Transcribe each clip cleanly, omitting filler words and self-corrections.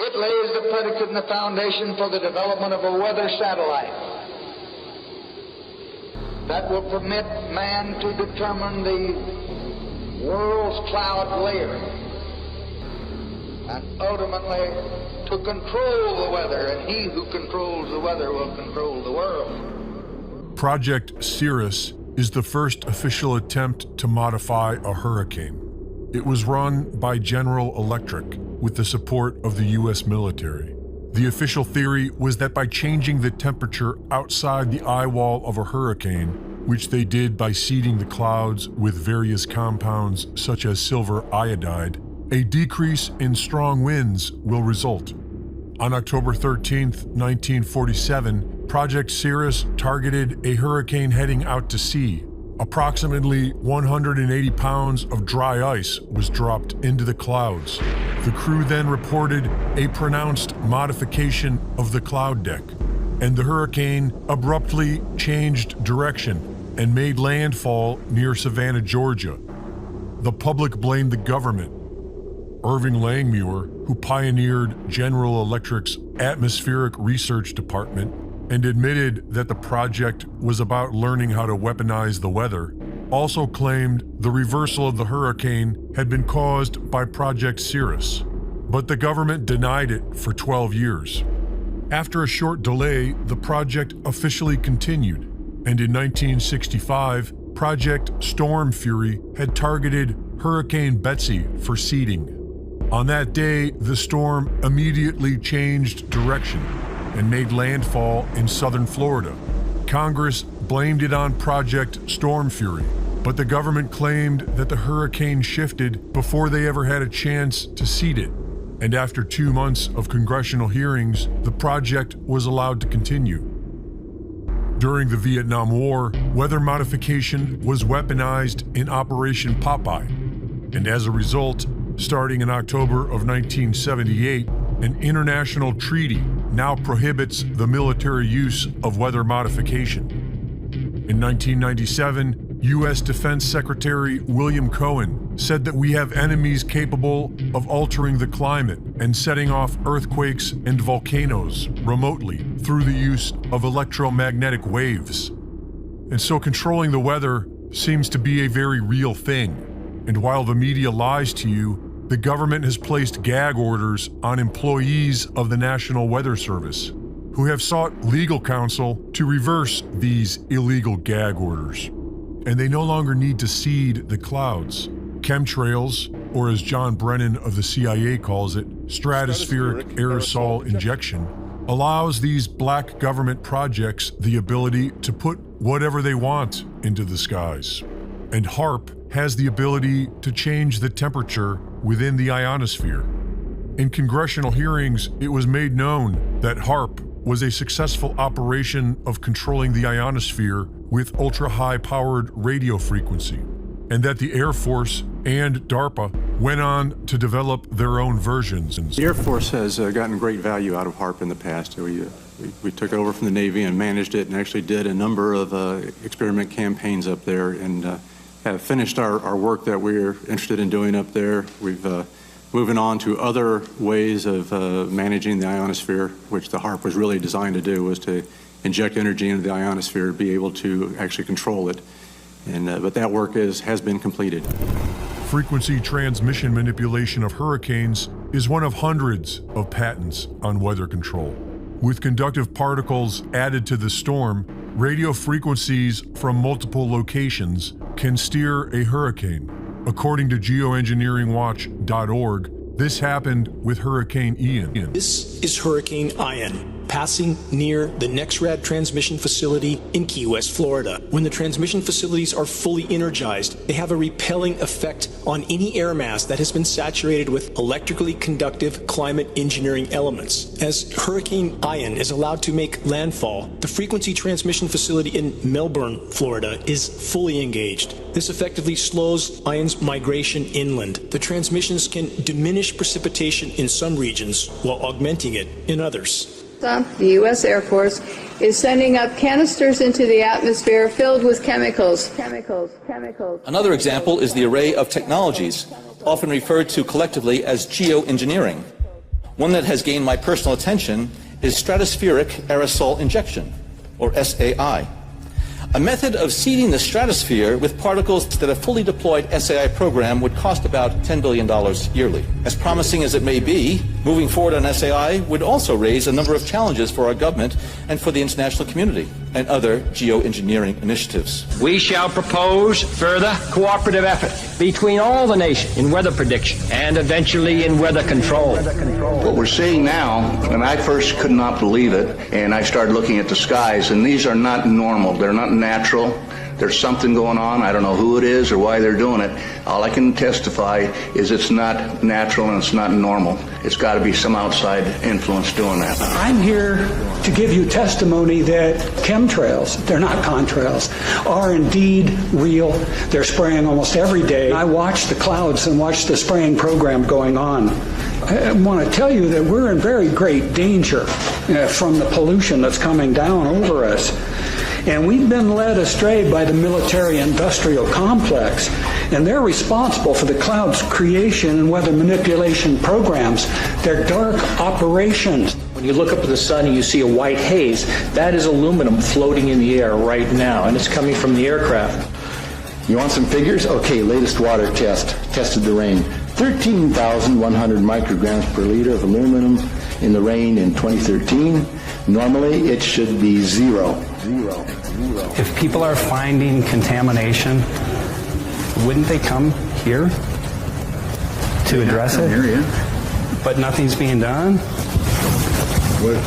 It lays the predicate and the foundation for the development of a weather satellite that will permit man to determine the world's cloud layer and ultimately to control the weather, and he who controls the weather will control the world. Project CIRRUS is the first official attempt to modify a hurricane. It was run by General Electric with the support of the US military. The official theory was that by changing the temperature outside the eye wall of a hurricane, which they did by seeding the clouds with various compounds such as silver iodide, a decrease in strong winds will result. On October 13, 1947, Project CIRRUS targeted a hurricane heading out to sea. Approximately 180 pounds of dry ice was dropped into the clouds. The crew then reported a pronounced modification of the cloud deck, and the hurricane abruptly changed direction and made landfall near Savannah, Georgia. The public blamed the government. Irving Langmuir, who pioneered General Electric's atmospheric research department and admitted that the project was about learning how to weaponize the weather, also claimed the reversal of the hurricane had been caused by Project CIRRUS, but the government denied it for 12 years. After a short delay, the project officially continued, and in 1965, Project Storm Fury had targeted Hurricane Betsy for seeding. On that day, the storm immediately changed direction and made landfall in southern Florida. Congress blamed it on Project Storm Fury, but the government claimed that the hurricane shifted before they ever had a chance to seed it. And after 2 months of congressional hearings, the project was allowed to continue. During the Vietnam War, weather modification was weaponized in Operation Popeye, and as a result, starting in October of 1978, an international treaty now prohibits the military use of weather modification. In 1997, U.S. Defense Secretary William Cohen said that we have enemies capable of altering the climate and setting off earthquakes and volcanoes remotely through the use of electromagnetic waves. And so controlling the weather seems to be a very real thing. And while the media lies to you, the government has placed gag orders on employees of the National Weather Service, who have sought legal counsel to reverse these illegal gag orders. And they no longer need to seed the clouds. Chemtrails, or as John Brennan of the CIA calls it, stratospheric aerosol injection, allows these black government projects the ability to put whatever they want into the skies. And HAARP has the ability to change the temperature within the ionosphere. In congressional hearings, it was made known that HAARP was a successful operation of controlling the ionosphere with ultra-high-powered radio frequency, and that the Air Force and DARPA went on to develop their own versions. The Air Force has gotten great value out of HAARP in the past. We took it over from the Navy and managed it and actually did a number of experiment campaigns up there, and have finished our work that we're interested in doing up there. We've moving on to other ways of managing the ionosphere, which the HAARP was really designed to do, was to inject energy into the ionosphere to be able to actually control it. And but that work has been completed. Frequency transmission manipulation of hurricanes is one of hundreds of patents on weather control. With conductive particles added to the storm, radio frequencies from multiple locations can steer a hurricane. According to geoengineeringwatch.org, this happened with Hurricane Ian. This is Hurricane Ian, passing near the NexRad transmission facility in Key West, Florida. When the transmission facilities are fully energized, they have a repelling effect on any air mass that has been saturated with electrically conductive climate engineering elements. As Hurricane Ian is allowed to make landfall, the frequency transmission facility in Melbourne, Florida is fully engaged. This effectively slows Ian's migration inland. The transmissions can diminish precipitation in some regions while augmenting it in others. The U.S. Air Force is sending up canisters into the atmosphere filled with chemicals. Another example is the array of technologies, often referred to collectively as geoengineering. One that has gained my personal attention is stratospheric aerosol injection, or SAI, a method of seeding the stratosphere with particles that a fully deployed SAI program would cost about $10 billion yearly. As promising as it may be, moving forward on SAI would also raise a number of challenges for our government and for the international community and other geoengineering initiatives. We shall propose further cooperative effort between all the nations in weather prediction and eventually in weather control. What we're seeing now, and I first could not believe it, and I started looking at the skies, and these are not normal. They're not natural. There's something going on. I don't know who it is or why they're doing it. All I can testify is it's not natural and it's not normal. It's got to be some outside influence doing that. I'm here to give you testimony that chemtrails, they're not contrails, are indeed real. They're spraying almost every day. I watch the clouds and watch the spraying program going on. I want to tell you that we're in very great danger from the pollution that's coming down over us. And we've been led astray by the military-industrial complex, and they're responsible for the cloud's creation and weather manipulation programs. They're dark operations. When you look up at the sun and you see a white haze, that is aluminum floating in the air right now, and it's coming from the aircraft. You want some figures? Okay, latest water test. Tested the rain. 13,100 micrograms per liter of aluminum in the rain in 2013. Normally, it should be zero. If people are finding contamination, wouldn't they come here to address it? Here, yeah. But nothing's being done? What?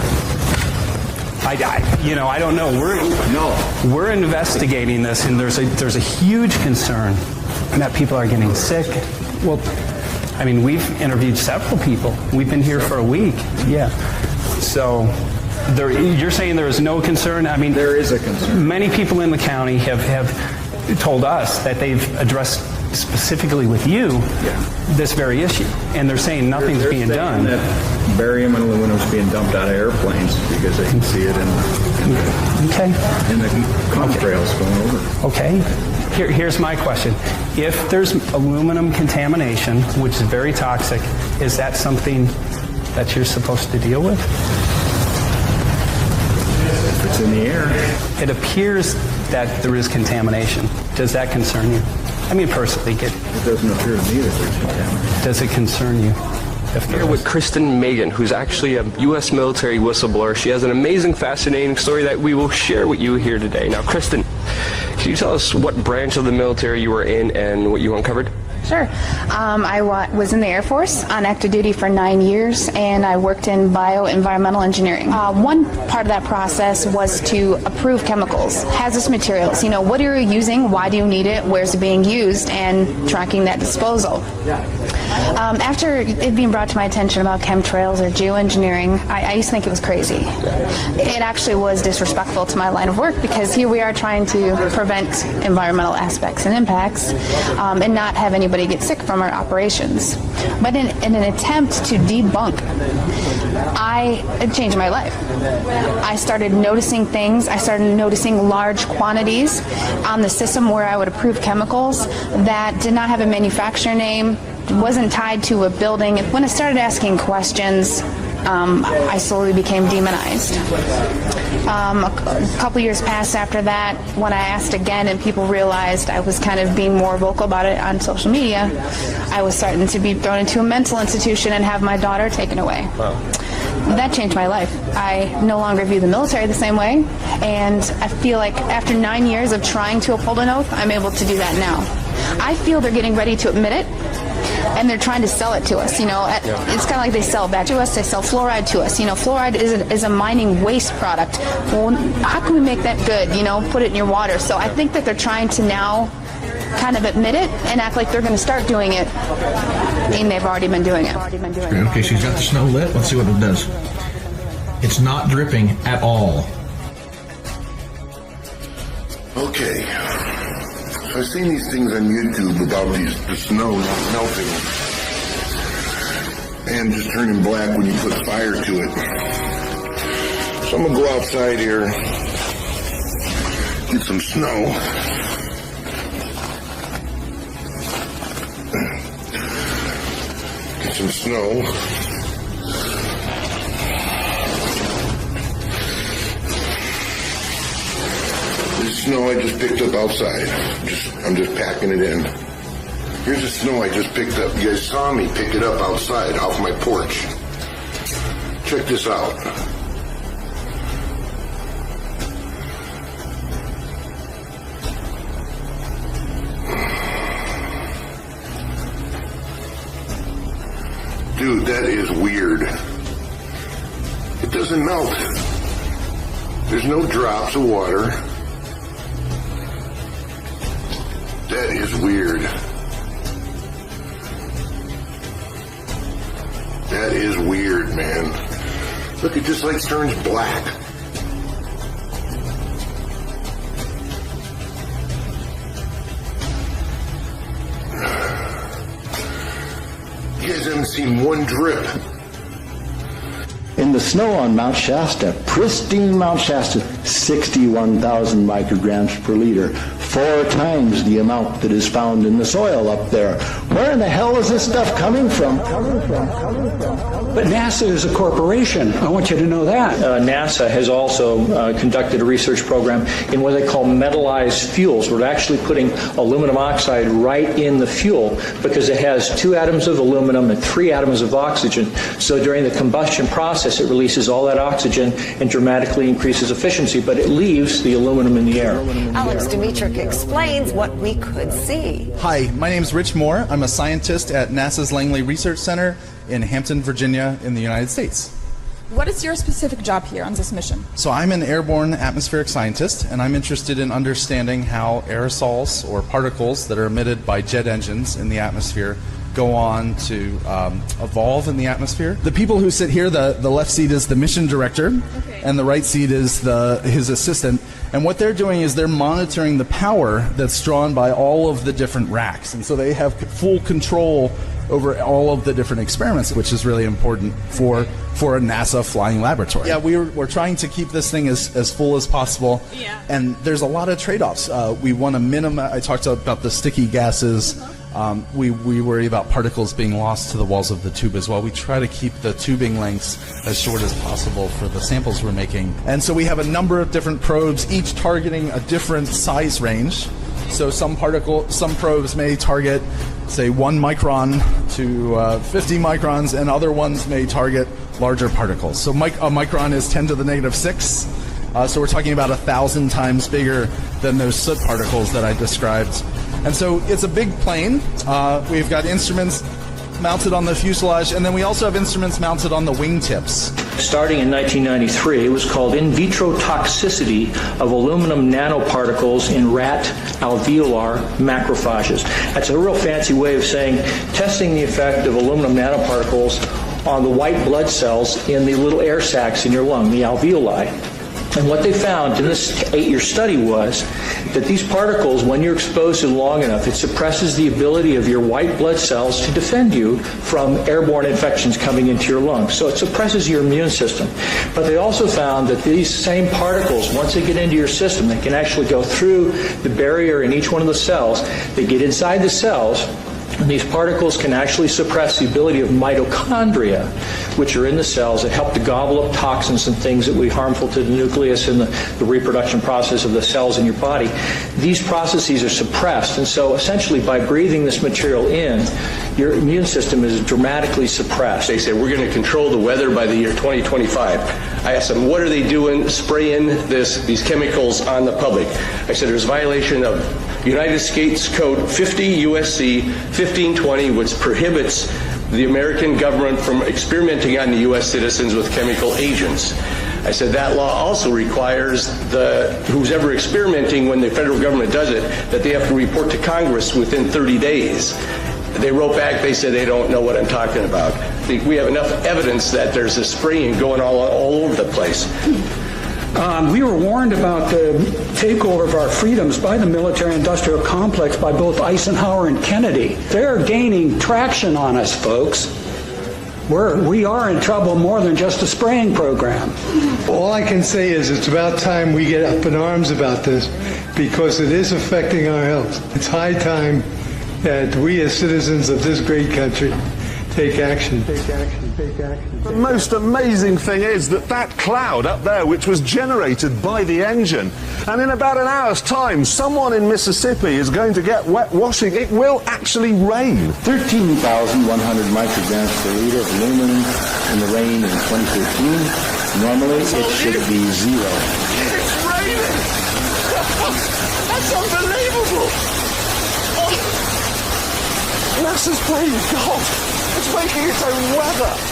I don't know. We're investigating this, and there's a huge concern that people are getting sick. Well, I mean, we've interviewed several people. We've been here for a week. Yeah. So you're saying there is no concern? I mean, there is a concern. Many people in the county have told us that they've addressed specifically with you this very issue, and they're saying nothing's being done. That barium and aluminum is being dumped out of airplanes because they can see it in the contrails going over. Okay. Here's my question. If there's aluminum contamination, which is very toxic, is that something that you're supposed to deal with? If it's in the air. It appears that there is contamination. Does that concern you? I mean, personally, it doesn't appear to me that there's contamination. Does it concern you? Here with Kristen Megan, who's actually a U.S. military whistleblower. She has an amazing, fascinating story that we will share with you here today. Now, Kristen, can you tell us what branch of the military you were in and what you uncovered? Sure. I was in the Air Force on active duty for 9 years, and I worked in bioenvironmental engineering. One part of that process was to approve chemicals, hazardous materials. You know, what are you using? Why do you need it? Where's it being used? And tracking that disposal. After it being brought to my attention about chemtrails or geoengineering, I used to think it was crazy. It actually was disrespectful to my line of work, because here we are trying to prevent environmental aspects and impacts and not have anybody get sick from our operations. But in an attempt to debunk, it changed my life. I started noticing things. I started noticing large quantities on the system where I would approve chemicals that did not have a manufacturer name, wasn't tied to a building. When I started asking questions, I slowly became demonized. A couple years passed after that when I asked again and people realized I was kind of being more vocal about it on social media. I was starting to be thrown into a mental institution and have my daughter taken away. Wow. That changed my life. I no longer view the military the same way, and I feel like after 9 years of trying to uphold an oath, I'm able to do that now. I feel they're getting ready to admit it, and they're trying to sell it to us. You know, it's kind of like they sell it back to us. They sell fluoride to us. You know, fluoride is a mining waste product. Well, how can we make that good? You know, put it in your water. So I think that they're trying to now kind of admit it and act like they're going to start doing it, and they've already been doing it. Okay, she's got the snow lit. Let's see what it does. It's not dripping at all. Okay. So I've seen these things on YouTube about the snow not melting and just turning black when you put fire to it. So I'm going to go outside here, get some snow. Get some snow. snow I just picked up outside. I'm just packing it in. Here's the snow I just picked up. You guys saw me pick it up outside off my porch. Check this out. Dude, that is weird. It doesn't melt. There's no drops of water. That is weird. That is weird, man. Look, it just like turns black. You guys haven't seen one drip. In the snow on Mount Shasta, pristine Mount Shasta, 61,000 micrograms per liter, 4 times the amount that is found in the soil up there. Where in the hell is this stuff coming from? But NASA is a corporation. I want you to know that. NASA has also conducted a research program in what they call metallized fuels. We're actually putting aluminum oxide right in the fuel because it has 2 atoms of aluminum and 3 atoms of oxygen. So during the combustion process, it releases all that oxygen and dramatically increases efficiency, but it leaves the aluminum in the air. Alex Dimitrick explains what we could see. Hi, my name is Rich Moore. I'm a scientist at NASA's Langley Research Center in Hampton, Virginia, in the United States. What is your specific job here on this mission? So I'm an airborne atmospheric scientist, and I'm interested in understanding how aerosols or particles that are emitted by jet engines in the atmosphere go on to evolve in the atmosphere. The people who sit here, the left seat is the mission director, and the right seat is his assistant. And what they're doing is they're monitoring the power that's drawn by all of the different racks. And so they have full control over all of the different experiments, which is really important for a NASA flying laboratory. Yeah, we're trying to keep this thing as full as possible. Yeah. And there's a lot of trade-offs. We want to minimize, I talked about the sticky gases. We worry about particles being lost to the walls of the tube as well. We try to keep the tubing lengths as short as possible for the samples we're making. And so we have a number of different probes, each targeting a different size range. So some probes may target, say, 1 micron to 50 microns, and other ones may target larger particles. So a micron is 10 to the negative 6. So we're talking about 1,000 times bigger than those soot particles that I described. And so it's a big plane. We've got instruments mounted on the fuselage, and then we also have instruments mounted on the wingtips. Starting in 1993, it was called in vitro toxicity of aluminum nanoparticles in rat alveolar macrophages. That's a real fancy way of saying testing the effect of aluminum nanoparticles on the white blood cells in the little air sacs in your lung, the alveoli. And what they found in this 8-year study was that these particles, when you're exposed to them long enough, it suppresses the ability of your white blood cells to defend you from airborne infections coming into your lungs. So it suppresses your immune system. But they also found that these same particles, once they get into your system, they can actually go through the barrier in each one of the cells. They get inside the cells, and these particles can actually suppress the ability of mitochondria, which are in the cells that help to gobble up toxins and things that would be harmful to the nucleus and the reproduction process of the cells in your body. These processes are suppressed, and so essentially by breathing this material in, your immune system is dramatically suppressed. They said, we're going to control the weather by the year 2025. I asked them, what are they doing spraying these chemicals on the public? I said, there's a violation of United States Code 50 USC 1520, which prohibits the American government from experimenting on the U.S. citizens with chemical agents. I said that law also requires who's ever experimenting, when the federal government does it, that they have to report to Congress within 30 days. They wrote back, they said they don't know what I'm talking about. We have enough evidence that there's this spraying going all over the place. We were warned about the takeover of our freedoms by the military-industrial complex by both Eisenhower and Kennedy. They're gaining traction on us, folks. We are in trouble more than just a spraying program. All I can say is it's about time we get up in arms about this, because it is affecting our health. It's high time that we as citizens of this great country take action. take action. The most amazing thing is that cloud up there, which was generated by the engine, and in about an hour's time, someone in Mississippi is going to get wet washing. It will actually rain. 13,100 micrograms per liter of aluminum in the rain in 2013. Normally, it should be 0. It's raining! That's unbelievable! Oh. NASA's playing God. It's making its own weather.